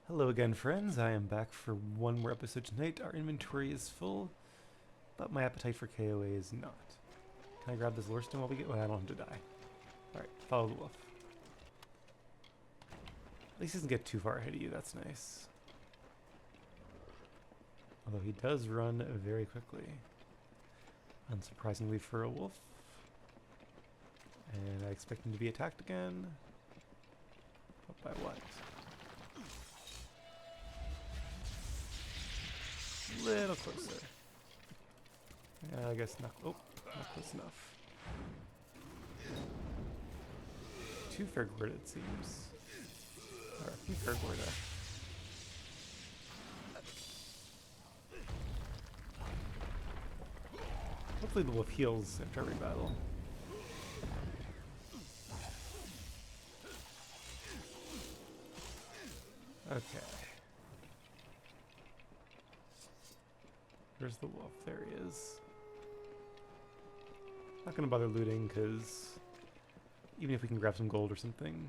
Hello again, friends. I am back for one more episode tonight. Our inventory is full, but my appetite for KOA is not. Can I grab this lore stone while we get... Well, I don't have to die. Alright, follow the wolf. At least he doesn't get too far ahead of you. That's nice. Although he does run very quickly. Unsurprisingly for a wolf. And I expect him to be attacked again. But by what? Little closer. Yeah, I guess not. Oh, not close enough. Too fair gourd, it seems. Or a few fair gourd. Hopefully the wolf heals after every battle. Okay. Where's the wolf? There he is. Not gonna bother looting, because even if we can grab some gold or something,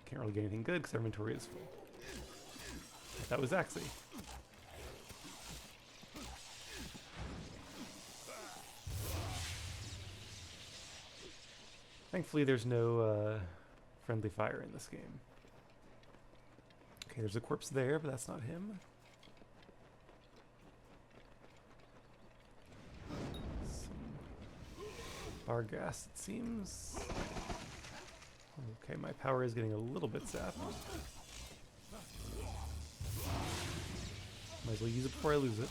can't really get anything good because our inventory is full. That was Axie. Thankfully there's no friendly fire in this game. Okay, there's a corpse there, but that's not him. Bar gas, it seems. Okay, my power is getting a little bit zapped. Might as well use it before I lose it.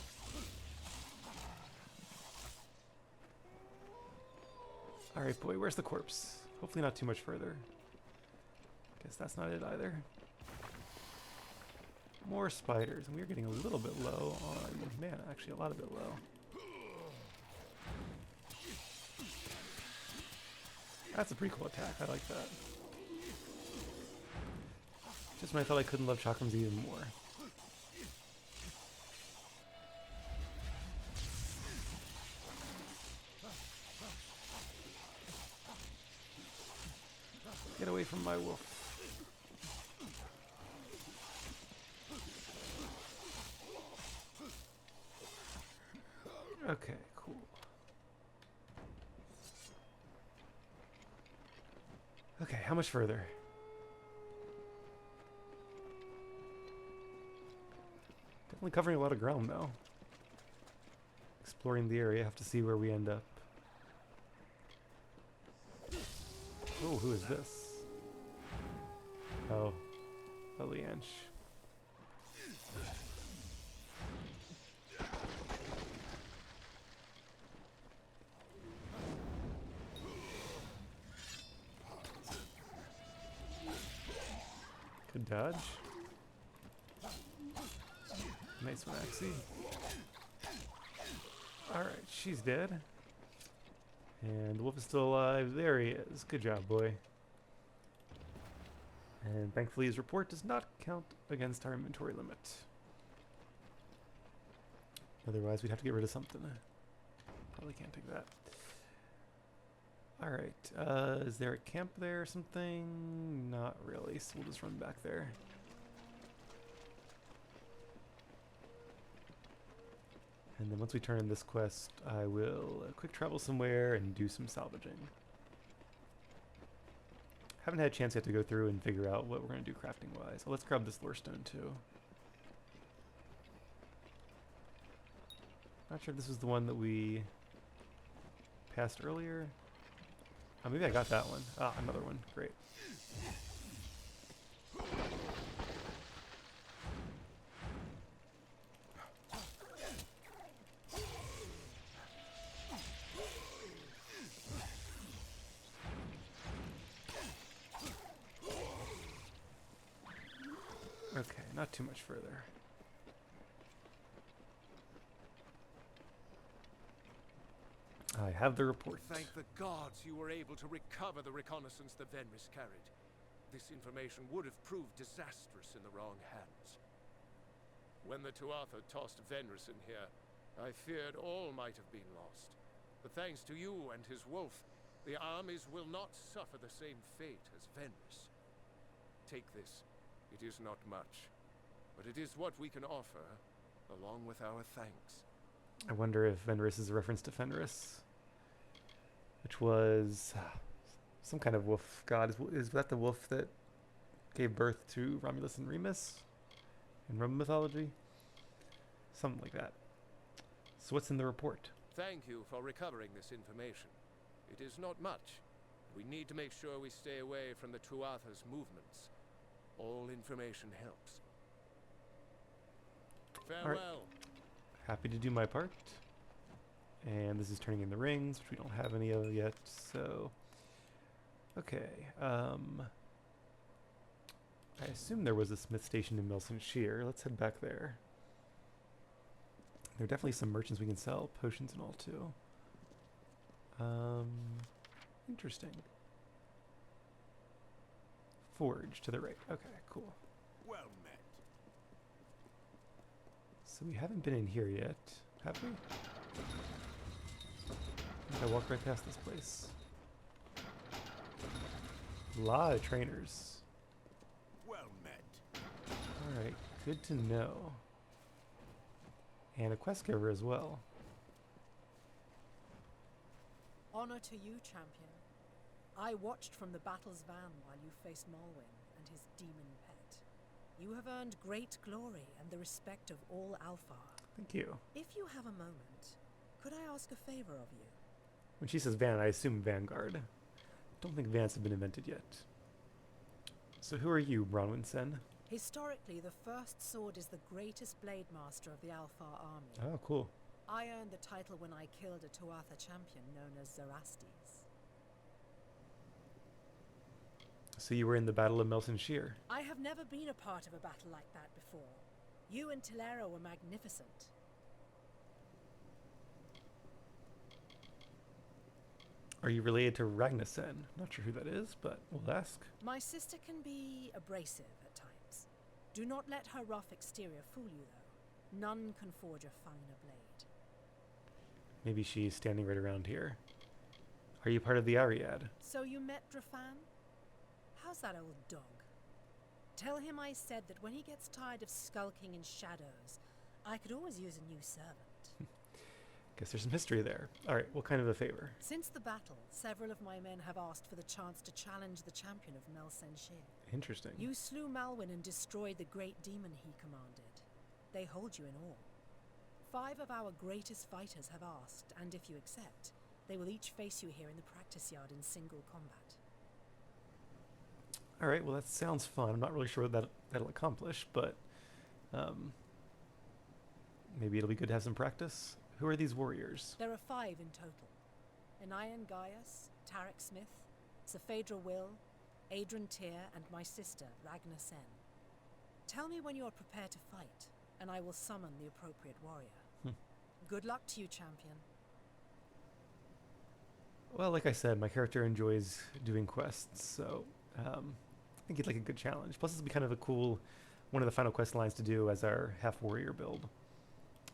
Alright, boy, where's the corpse? Hopefully not too much further. Guess that's not it either. More spiders, and we're getting a little bit low on mana, actually a lot of it low. That's a pretty cool attack, I like that. Just when I thought I couldn't love chakrams even more. Get away from my wolf. Okay, cool. Okay, how much further? Definitely covering a lot of ground, though. Exploring the area, have to see where we end up. Oh, who is this? Oh, a Lianch. Good dodge. Nice one, Axie. Alright, she's dead. And the wolf is still alive. There he is. Good job, boy. And thankfully his report does not count against our inventory limit. Otherwise we'd have to get rid of something. Probably can't take that. Alright, is there a camp there or something? Not really, so we'll just run back there. And then once we turn in this quest, I will quick travel somewhere and do some salvaging. Haven't had a chance yet to go through and figure out what we're going to do crafting wise. So let's grab this lore stone too. Not sure if this was the one that we passed earlier. Oh, maybe I got that one. Ah, another one. Great. Okay, not too much further. I have the report. Thank the gods you were able to recover the reconnaissance the Venris carried. This information would have proved disastrous in the wrong hands. When the Tuatha tossed Venris in here, I feared all might have been lost. But thanks to you and his wolf, the armies will not suffer the same fate as Venris. Take this. It is not much, but it is what we can offer, along with our thanks. I wonder if Fenris is a reference to Fenris, which was some kind of wolf god. Is that the wolf that gave birth to Romulus and Remus in Roman mythology? Something like that. So what's in the report? Thank you for recovering this information. It is not much. We need to make sure we stay away from the Tuatha's movements. All information helps. Farewell. Right. Happy to do my part. And this is turning in the rings, which we don't have any of yet, so... Okay, I assume there was a smith station in Milson Shear. Let's head back there. There are definitely some merchants we can sell, potions and all too. Interesting. Forge to the right. Okay, cool. Well met. So we haven't been in here yet, have we? I walked right past this place. A lot of trainers. Well met. Alright, good to know. And a quest giver as well. Honor to you, champion. I watched from the battle's van while you faced Malwyn and his demon pet. You have earned great glory and the respect of all Alfar. Thank you. If you have a moment, could I ask a favor of you? When she says van, I assume Vanguard. Don't think vans have been invented yet. So who are you, Bronwyn Sen? Historically, the first sword is the greatest blade master of the Alfar army. Oh, cool. I earned the title when I killed a Tuatha champion known as Zerastes. So you were in the Battle of Melson Shear. I have never been a part of a battle like that before. You and Tilera were magnificent. Are you related to Ragnasen? Not sure who that is, but we'll ask. My sister can be abrasive at times. Do not let her rough exterior fool you, though. None can forge a finer blade. Maybe she's standing right around here. Are you part of the Ariad? So you met Drafan? How's that old dog? Tell him I said that when he gets tired of skulking in shadows, I could always use a new servant. Guess there's some history there. Alright, what kind of a favor? Since the battle, several of my men have asked for the chance to challenge the champion of Melsen Shear. Interesting. You slew Malwyn and destroyed the great demon he commanded. They hold you in awe. 5 of our greatest fighters have asked, and if you accept, they will each face you here in the practice yard in single combat. Alright, well that sounds fun. I'm not really sure what that'll accomplish, but maybe it'll be good to have some practice. Who are these warriors? There are 5 in total. Anayan Gaius, Tarek Smith, Saphedra Will, Adrian Tyr, and my sister, Ragnar Sen. Tell me when you are prepared to fight, and I will summon the appropriate warrior. Good luck to you, champion. Well, like I said, my character enjoys doing quests, so I think he'd like a good challenge. Plus, this will be kind of a cool, one of the final quest lines to do as our half-warrior build.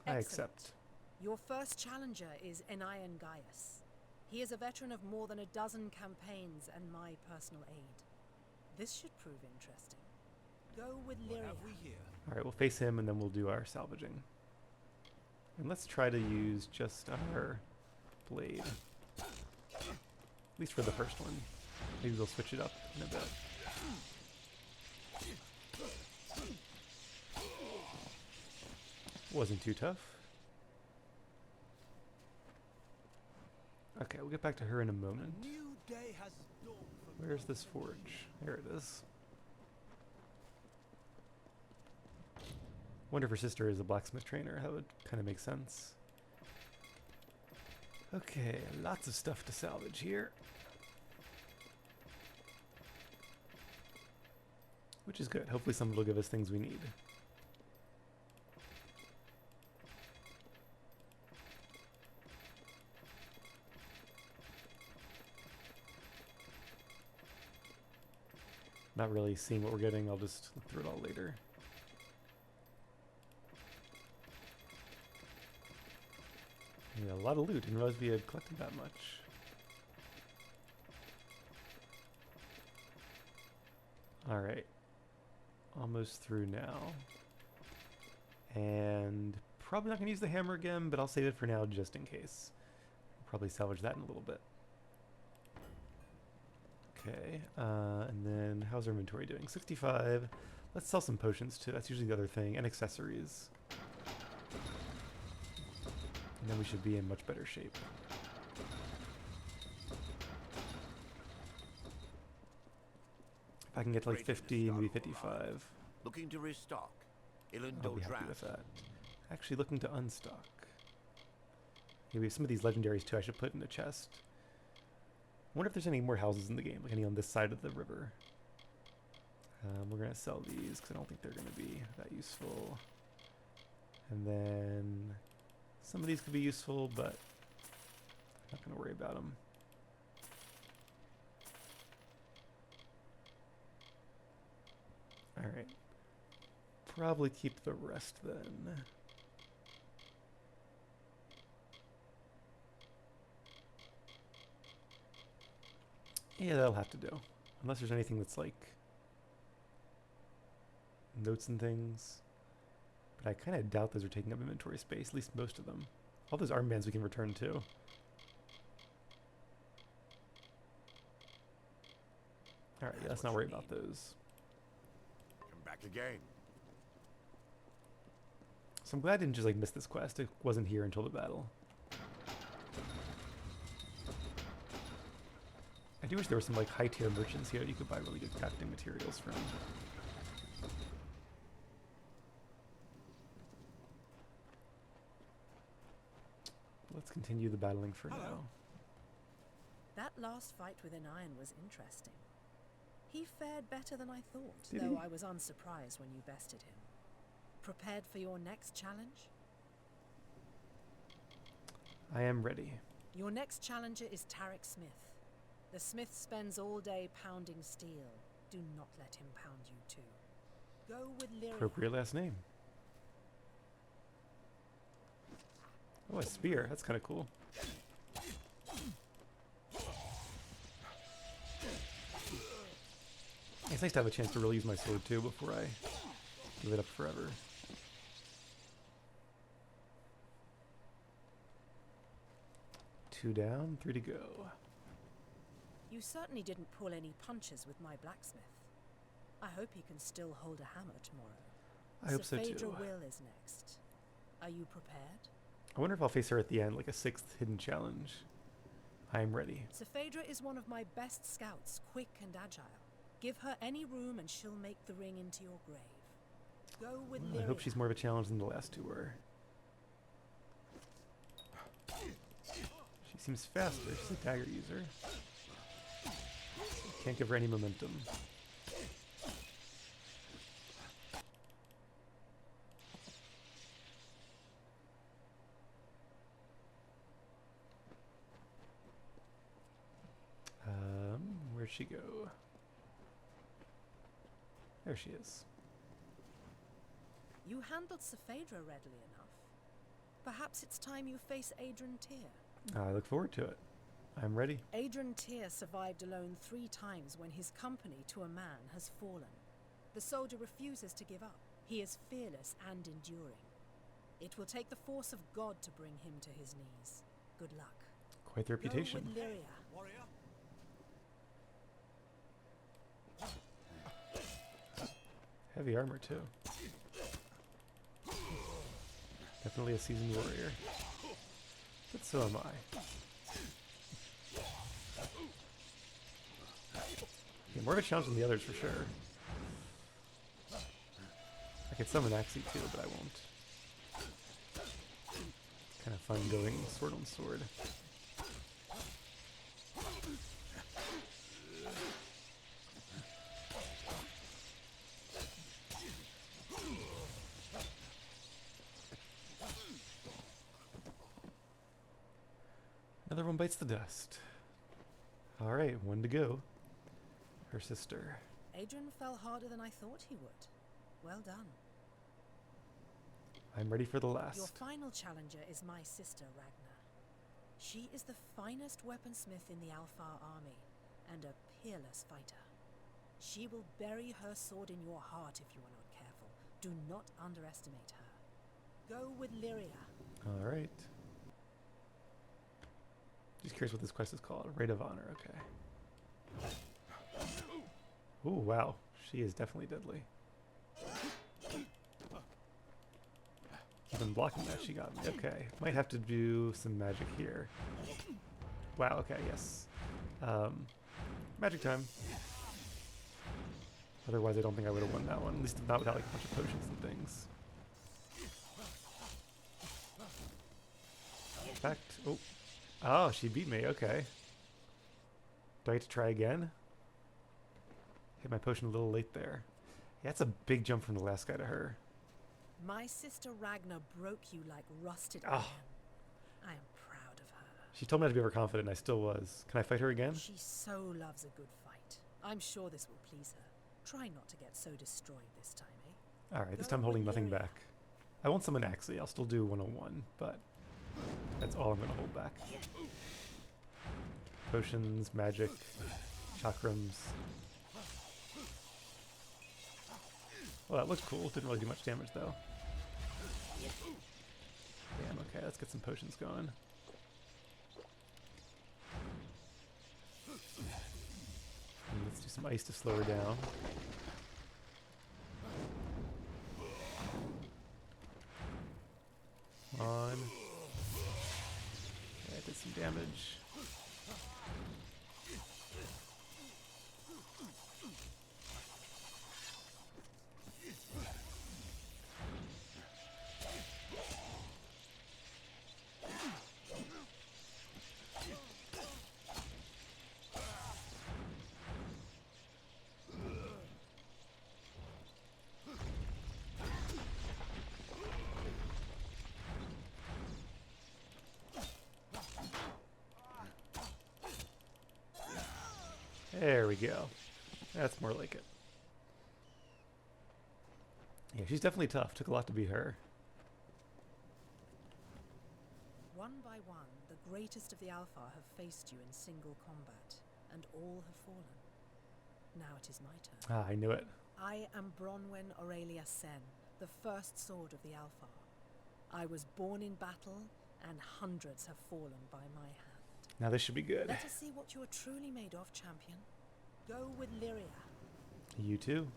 I Excellent. accept. Your first challenger is Anayan Gaius. He is a veteran of more than a dozen campaigns and my personal aid. This should prove interesting. Go with Lyria. What have we here? Alright, we'll face him and then we'll do our salvaging. And let's try to use just our blade. At least for the first one. Maybe we'll switch it up in a bit. Wasn't too tough. Okay, we'll get back to her in a moment. A new day has dawned for Where's this forge? There it is. Wonder if her sister is a blacksmith trainer. That would kind of make sense. Okay, lots of stuff to salvage here. Which is good. Hopefully some will give us things we need. Not really seeing what we're getting. I'll just look through it all later. Yeah, a lot of loot. Didn't realize we had collected that much. Alright. almost through now. And probably not going to use the hammer again, but I'll save it for now just in case. Probably salvage that in a little bit. Okay, and then how's our inventory doing? 65. Let's sell some potions too. That's usually the other thing, and accessories. And then we should be in much better shape. If I can get to like 50, maybe 55. Looking to restock. I'll be happy with that. Actually looking to unstock. Yeah, we have some of these legendaries too I should put in a chest. I wonder if there's any more houses in the game, like any on this side of the river. We're going to sell these because I don't think they're going to be that useful. And then some of these could be useful, but I'm not going to worry about them. Alright. Probably keep the rest then. Yeah, that'll have to do. Unless there's anything that's like notes and things. But I kind of doubt those are taking up inventory space, at least most of them. All those armbands we can return too. Alright, yeah, let's not worry about those. Come back again. So I'm glad I didn't just like miss this quest. It wasn't here until the battle. I do wish there were some like high tier merchants here that you could buy really good crafting materials from. Let's continue the battling for now. That last fight with Iron was interesting. He fared better than I thought, Did though he? I was unsurprised when you bested him. Prepared for your next challenge? I am ready. Your next challenger is Tarek Smith. The smith spends all day pounding steel. Do not let him pound you too. Go with Lyria. Appropriate last name. Oh, a spear. That's kind of cool. It's nice to have a chance to really use my sword too before I give it up forever. Two down, 3 to go. You certainly didn't pull any punches with my blacksmith. I hope he can still hold a hammer tomorrow. I hope so Phaedra too. Will is next. Are you prepared? I wonder if I'll face her at the end, like a 6th hidden challenge. I am ready. Phaedra is one of my best scouts, quick and agile. Give her any room and she'll make the ring into your grave. Go with Well, I hope Lyria. she's more of a challenge than the last two were. She seems faster. She's a dagger user. Can't give her any momentum. Where'd she go? There she is. You handled Phaedra readily enough. Perhaps it's time you face Adrian Tyr. I look forward to it. I'm ready. Adrian Tyr survived alone 3 times when his company to a man has fallen. The soldier refuses to give up. He is fearless and enduring. It will take the force of God to bring him to his knees. Good luck. Quite the reputation. Go with Lyria. Warrior. Heavy armor too. Definitely a seasoned warrior. But so am I. Yeah, more of a challenge than the others for sure. I could summon Axie too, but I won't. Kind of fun going sword on sword. Another one bites the dust. Alright, 1 to go. Her sister. Adrian fell harder than I thought he would. Well done. I'm ready for the Your last. final challenger is my sister, Ragnar. She is the finest weaponsmith in the Alfar army, and a peerless fighter. She will bury her sword in your heart if you are not careful. Do not underestimate her. Go with Lyria. Alright. Just curious what this quest is called. Rite of Honor, okay. Ooh, wow. She is definitely deadly. Even blocking that, she got me. Okay. Might have to do some magic here. Wow, okay, yes. Magic time. Otherwise, I don't think I would have won that one. At least not without like a bunch of potions and things. In fact, oh, she beat me. Okay. Do I get to try again? Hit my potion a little late there. Yeah, that's a big jump from the last guy to her. My sister Ragnar broke you like rusted Oh. iron. I am proud of her. She told me not to be overconfident, and I still was. Can I fight her again? She so loves a good fight. I'm sure this will please her. Try not to get so destroyed this time, eh? Alright, this Go time holding with nothing Lyria. back. I won't summon Axley. I'll still do 101, but that's all I'm going to hold back. Potions, magic, chakrams. Well, that looked cool. Didn't really do much damage, though. Damn, okay, let's get some potions going. And let's do some ice to slow her down. Come on. Okay, I did some damage. There we go. That's more like it. Yeah, she's definitely tough. Took a lot to beat her. One by one, the greatest of the Alpha have faced you in single combat, and all have fallen. Now it is my turn. Ah, I knew it. I am Bronwyn Aurelia Sen, the first sword of the Alpha. I was born in battle, and hundreds have fallen by my hand. Now this should be good. Let us see what you are truly made of, champion. Go with Lyria. You too.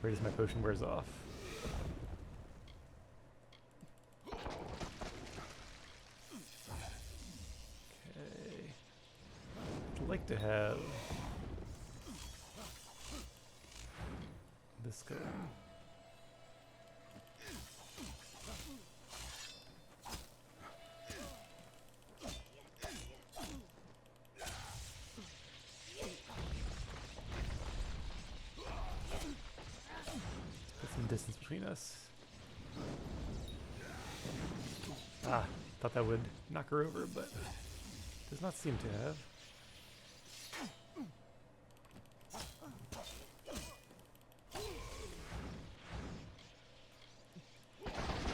Right as my potion wears off. Okay. I'd like to have this going. Put some distance between us. Ah, thought that would knock her over, but does not seem to have.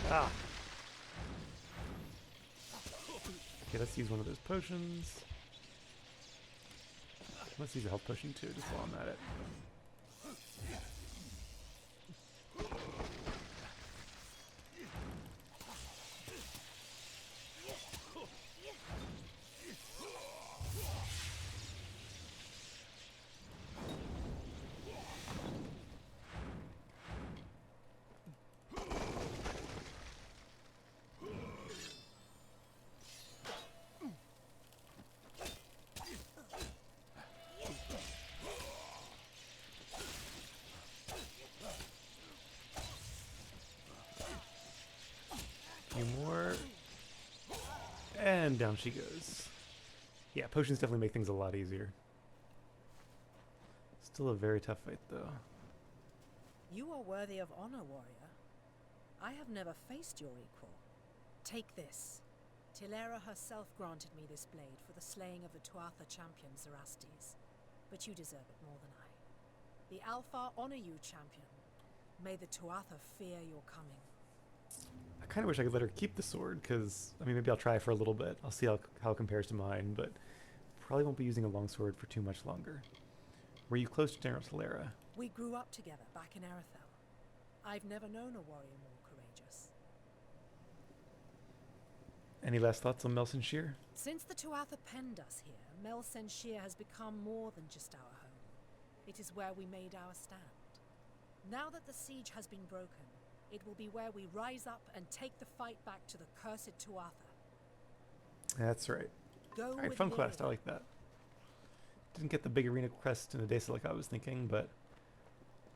Ah. Okay, let's use one of those potions. Let's use a health potion too, just while I'm at it. Few more. And down she goes. Yeah, potions definitely make things a lot easier. Still a very tough fight, though. You are worthy of honor, warrior. I have never faced your equal. Take this. Tilera herself granted me this blade for the slaying of the Tuatha champion Zerastes. But you deserve it more than I. The Alpha honor you, champion. May the Tuatha fear your coming. I kind of wish I could let her keep the sword, because, I mean, maybe I'll try for a little bit. I'll see how it compares to mine, but probably won't be using a longsword for too much longer. Were you close to General Talera? We grew up together back in Erythel. I've never known a warrior more courageous. Any last thoughts on Melsenshire? Since the Tuatha penned us here, Melsenshire has become more than just our home. It is where we made our stand. Now that the siege has been broken, it will be where we rise up and take the fight back to the cursed Tuatha. That's right. Go Alright, with fun Lyria. quest. I like that. Didn't get the big arena quest in Odessa like I was thinking, but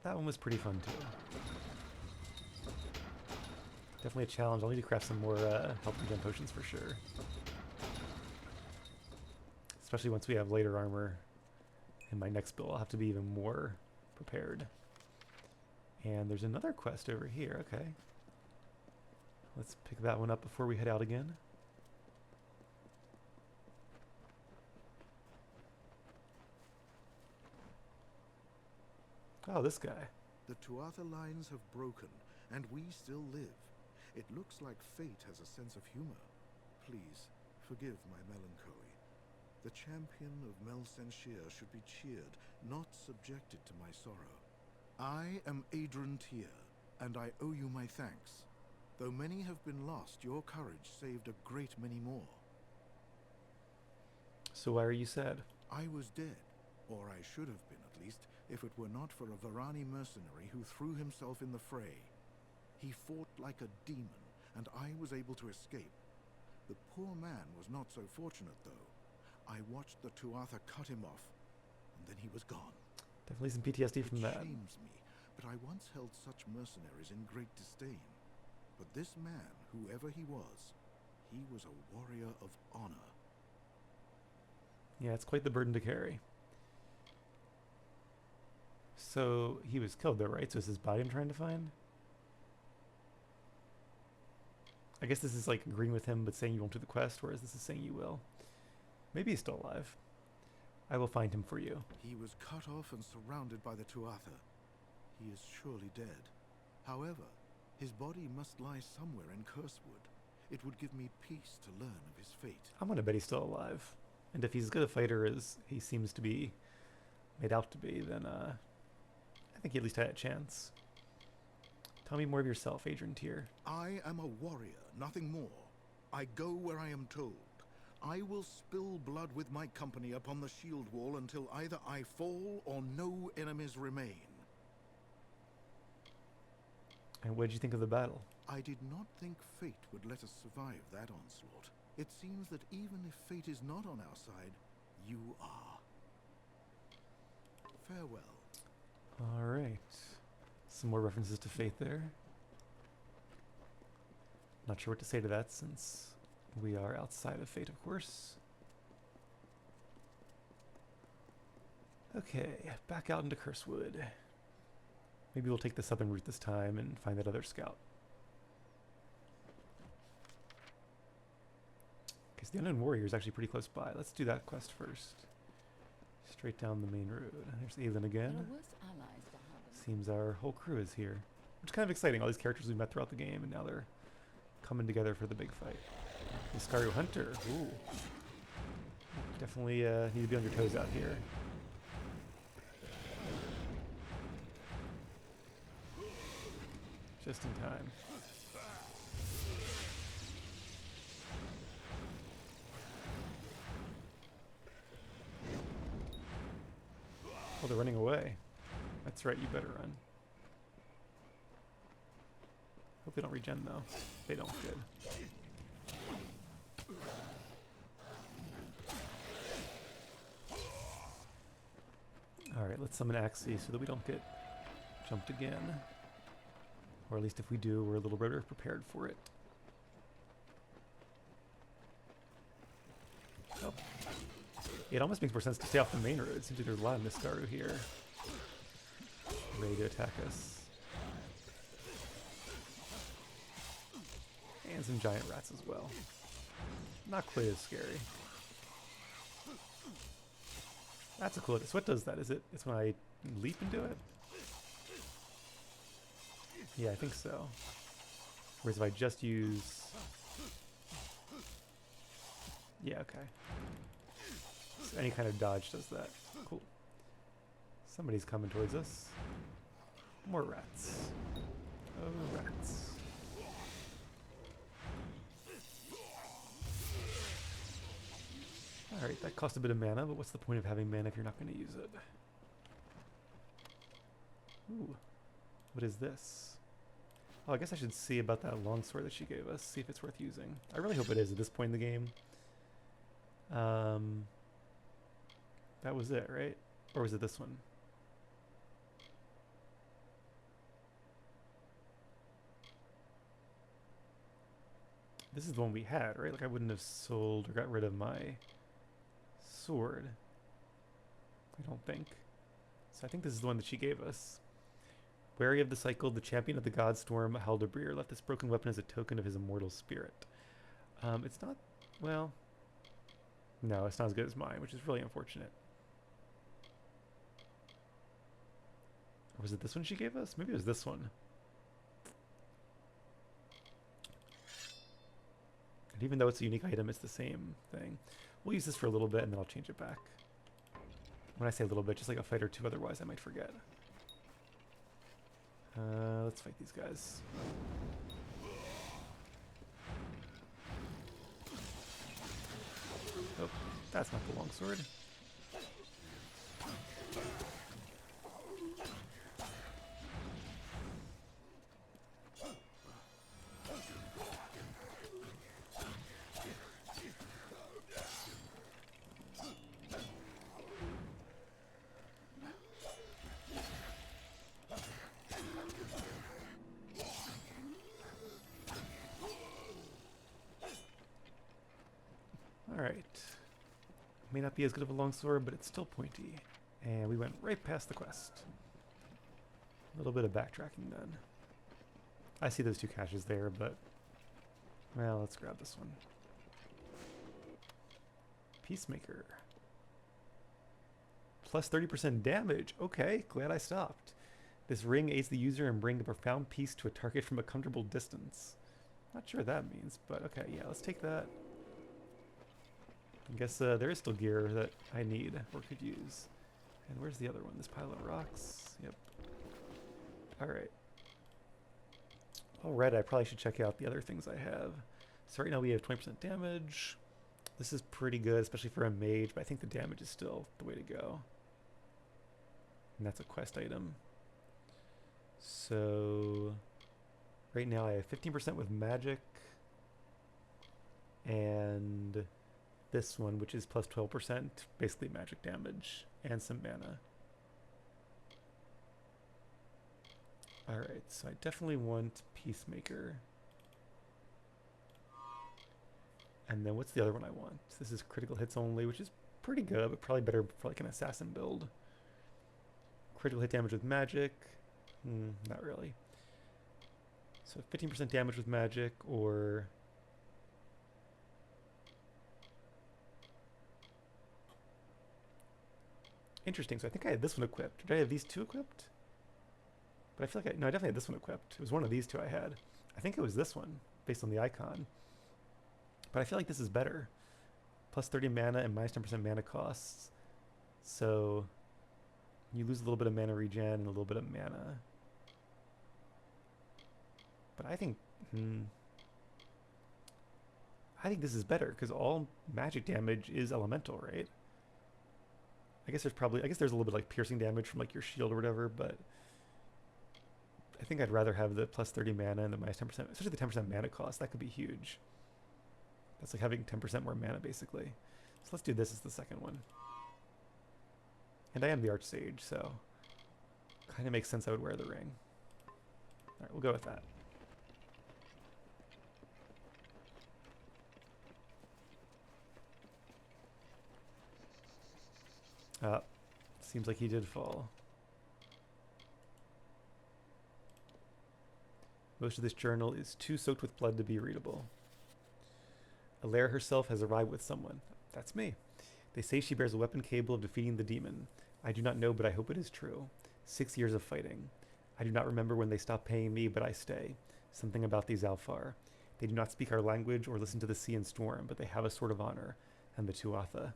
that one was pretty fun too. Definitely a challenge. I'll need to craft some more health regen potions for sure. Especially once we have later armor in my next build. I'll have to be even more prepared. And there's another quest over here. Okay. Let's pick that one up before we head out again. Oh, this guy. The Tuatha lines have broken, and we still live. It looks like fate has a sense of humor. Please, forgive my melancholy. The champion of Melsenshire should be cheered, not subjected to my sorrow. I am Adrian Tyr, and I owe you my thanks. Though many have been lost, your courage saved a great many more. So why are you sad? I was dead, or I should have been at least, if it were not for a Varani mercenary who threw himself in the fray. He fought like a demon, and I was able to escape. The poor man was not so fortunate, though. I watched the Tuatha cut him off, and then he was gone. Definitely some PTSD from that. It shames me, but I once held such mercenaries in great disdain. But this man, whoever he was a warrior of honor. Yeah, it's quite the burden to carry. So he was killed though, right? So is his body I'm trying to find? I guess this is like agreeing with him but saying you won't do the quest, whereas this is saying you will. Maybe he's still alive. I will find him for you. He was cut off and surrounded by the Tuatha. He is surely dead. However, his body must lie somewhere in Cursewood. It would give me peace to learn of his fate. I'm gonna bet he's still alive. And if he's as good a fighter as he seems to be made out to be, then I think he at least had a chance. Tell me more of yourself, Adrian Tyr. I am a warrior, nothing more. I go where I am told. I will spill blood with my company upon the shield wall until either I fall or no enemies remain. And what did you think of the battle? I did not think fate would let us survive that onslaught. It seems that even if fate is not on our side, you are. Farewell. Alright. Some more references to fate there. Not sure what to say to that since we are outside of fate, of course. Okay, back out into Cursewood. Maybe we'll take the southern route this time and find that other scout. Because the Unknown Warrior is actually pretty close by. Let's do that quest first. Straight down the main road. There's Aelin again. Seems our whole crew is here. Which is kind of exciting. All these characters we met throughout the game, and now they're coming together for the big fight. The Scaru Hunter. Ooh. Definitely need to be on your toes out here. Just in time. Oh, they're running away. That's right, you better run. Hope they don't regen though. They don't. Good. Alright, let's summon Axie so that we don't get jumped again. Or at least if we do, we're a little better prepared for it. Oh. It almost makes more sense to stay off the main road. It seems like there's a lot of Niskaru here. Ready to attack us. And some giant rats as well. Not quite as scary. That's a cool. So what does that? Is it? It's when I leap into it? Yeah, I think so. Whereas if I just use... Yeah, okay. So any kind of dodge does that. Cool. Somebody's coming towards us. More rats. Oh, rats. Alright, that cost a bit of mana, but what's the point of having mana if you're not going to use it? Ooh. What is this? Oh, I guess I should see about that longsword that she gave us, see if it's worth using. I really hope it is at this point in the game. That was it, right? Or was it this one? This is the one we had, right? Like I wouldn't have sold or got rid of my sword. I don't think. So I think this is the one that she gave us. Wary of the cycle, the champion of the Godstorm, Haldebrir, left this broken weapon as a token of his immortal spirit. It's not, well, no, it's not as good as mine, which is really unfortunate. Or was it this one she gave us? Maybe it was this one. And even though it's a unique item, it's the same thing. We'll use this for a little bit and then I'll change it back. When I say a little bit, just like a fight or two, otherwise I might forget. Let's fight these guys. Oh, that's not the longsword. Alright. May not be as good of a longsword, but it's still pointy. And we went right past the quest. A little bit of backtracking then. I see those two caches there, but... well, let's grab this one. Peacemaker. Plus 30% damage. Okay, glad I stopped. This ring aids the user in bringing a profound peace to a target from a comfortable distance. Not sure what that means, but okay, yeah, let's take that. I guess there is still gear that I need or could use. And where's the other one? This pile of rocks? Yep. Alright. Alright, I probably should check out the other things I have. So right now we have 20% damage. This is pretty good, especially for a mage, but I think the damage is still the way to go. And that's a quest item. So right now I have 15% with magic. And this one, which is plus 12%, basically magic damage and some mana. Alright, so I definitely want Peacemaker. And then what's the other one I want? This is critical hits only, which is pretty good, but probably better for like an assassin build. Critical hit damage with magic. Not really. So 15% damage with magic, or... interesting, so I think I had this one equipped. Did I have these two equipped? But I feel like no, I definitely had this one equipped. It was one of these two I had. I think it was this one, based on the icon. But I feel like this is better. Plus 30 mana and minus 10% mana costs. So you lose a little bit of mana regen and a little bit of mana. But I think this is better because all magic damage is elemental, right? I guess there's a little bit like piercing damage from like your shield or whatever, but I think I'd rather have the plus 30 mana and the minus 10%, especially the 10% mana cost. That could be huge. That's like having 10% more mana basically. So let's do this as the second one. And I am the Archsage, so kind of makes sense I would wear the ring. Alright, we'll go with that. Seems like he did fall. Most of this journal is too soaked with blood to be readable. Alaire herself has arrived with someone. That's me. They say she bears a weapon capable of defeating the demon. I do not know, but I hope it is true. 6 years of fighting. I do not remember when they stopped paying me, but I stay. Something about these Alfar. They do not speak our language or listen to the sea and storm, but they have a sort of honor, and the Tuatha.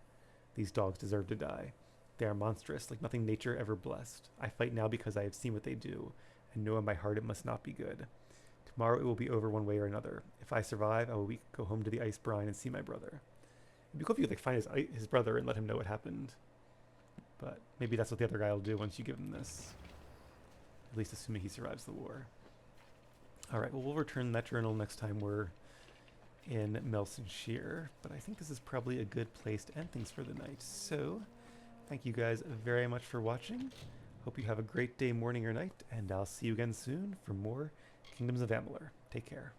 These dogs deserve to die. They are monstrous, like nothing nature ever blessed. I fight now because I have seen what they do, and know in my heart it must not be good. Tomorrow it will be over one way or another. If I survive, I will go home to the ice brine and see my brother. It'd be cool if you could find his brother and let him know what happened. But maybe that's what the other guy will do once you give him this. At least assuming he survives the war. Alright, well, we'll return that journal next time we're in Melsonshire. But I think this is probably a good place to end things for the night. So, thank you guys very much for watching. Hope you have a great day, morning, or night. And I'll see you again soon for more Kingdoms of Amalur. Take care.